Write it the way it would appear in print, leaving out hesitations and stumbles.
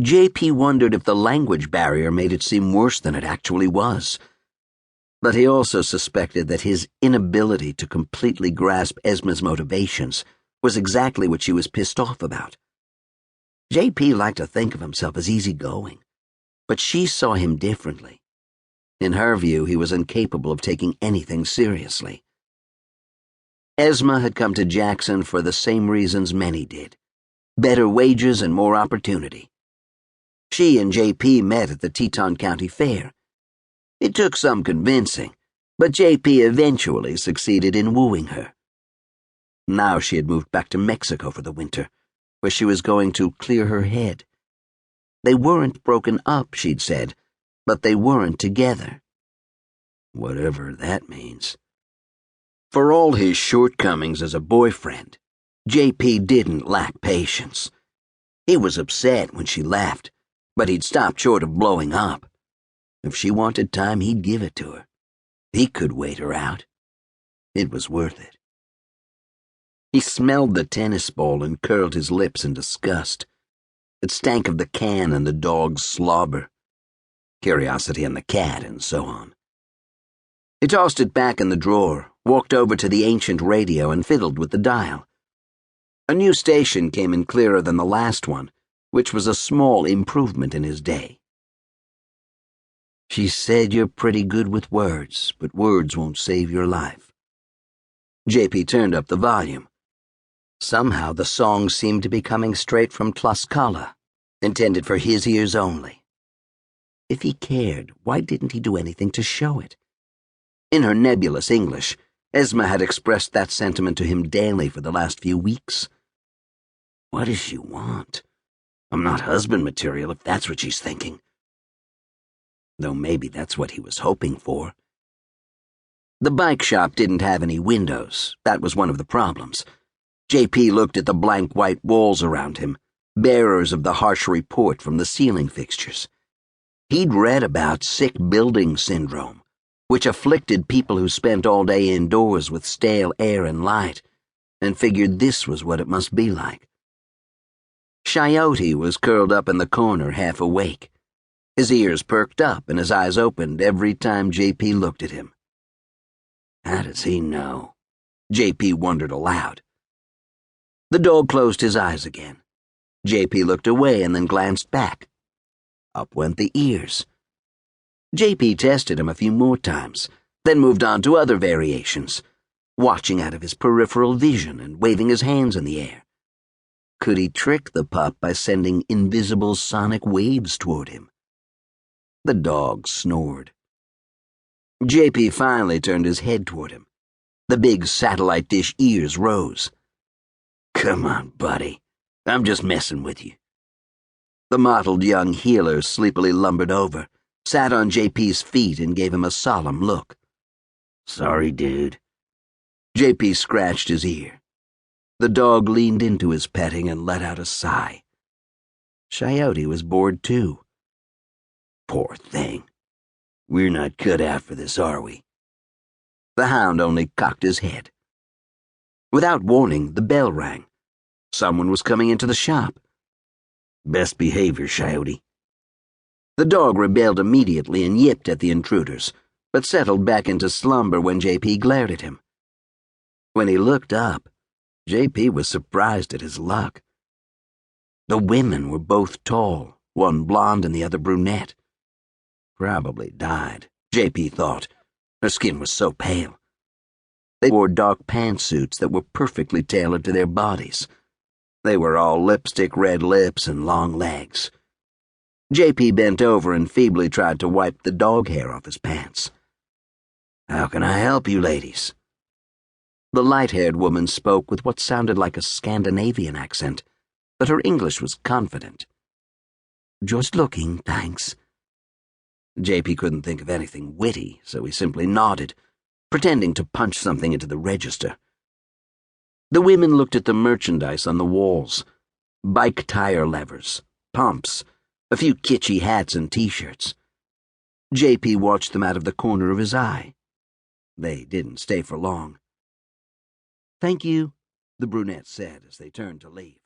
JP wondered if the language barrier made it seem worse than it actually was. But he also suspected that his inability to completely grasp Esma's motivations was exactly what she was pissed off about. JP liked to think of himself as easygoing, but she saw him differently. In her view, he was incapable of taking anything seriously. Esma had come to Jackson for the same reasons many did: better wages and more opportunity. She and JP met at the Teton County Fair. It took some convincing, but JP eventually succeeded in wooing her. Now she had moved back to Mexico for the winter, where she was going to clear her head. They weren't broken up, she'd said, but they weren't together. Whatever that means. For all his shortcomings as a boyfriend, JP didn't lack patience. He was upset when she left, but he'd stopped short of blowing up. If she wanted time, he'd give it to her. He could wait her out. It was worth it. He smelled the tennis ball and curled his lips in disgust. It stank of the can and the dog's slobber, Curiosity and the cat, and so on. He tossed it back in the drawer, walked over to the ancient radio and fiddled with the dial. A new station came in clearer than the last one, which was a small improvement in his day. She said you're pretty good with words, but words won't save your life. JP turned up the volume. Somehow the song seemed to be coming straight from Tlaxcala, intended for his ears only. If he cared, why didn't he do anything to show it? In her nebulous English, Esma had expressed that sentiment to him daily for the last few weeks. What does she want? I'm not husband material, if that's what she's thinking. Though maybe that's what he was hoping for. The bike shop didn't have any windows. That was one of the problems. JP looked at the blank white walls around him, bearers of the harsh report from the ceiling fixtures. He'd read about sick building syndrome, which afflicted people who spent all day indoors with stale air and light, and figured this was what it must be like. Coyote was curled up in the corner, half awake. His ears perked up and his eyes opened every time JP looked at him. How does he know? JP wondered aloud. The dog closed his eyes again. JP looked away and then glanced back. Up went the ears. JP tested him a few more times, then moved on to other variations, watching out of his peripheral vision and waving his hands in the air. Could he trick the pup by sending invisible sonic waves toward him? The dog snored. JP finally turned his head toward him. The big satellite dish ears rose. Come on, buddy. I'm just messing with you. The mottled young healer sleepily lumbered over, sat on JP's feet and gave him a solemn look. Sorry, dude. JP scratched his ear. The dog leaned into his petting and let out a sigh. Coyote was bored too. Poor thing. We're not cut out for this, are we? The hound only cocked his head. Without warning, the bell rang. Someone was coming into the shop. Best behavior, Coyote. The dog rebelled immediately and yipped at the intruders, but settled back into slumber when JP glared at him. When he looked up, JP was surprised at his luck. The women were both tall, one blonde and the other brunette. Probably died, JP thought. Her skin was so pale. They wore dark pantsuits that were perfectly tailored to their bodies. They were all lipstick red lips and long legs. JP bent over and feebly tried to wipe the dog hair off his pants. How can I help you, ladies? The light-haired woman spoke with what sounded like a Scandinavian accent, but her English was confident. Just looking, thanks. JP couldn't think of anything witty, so he simply nodded, pretending to punch something into the register. The women looked at the merchandise on the walls: bike tire levers, pumps, a few kitschy hats and t-shirts. JP watched them out of the corner of his eye. They didn't stay for long. Thank you, the brunette said as they turned to leave.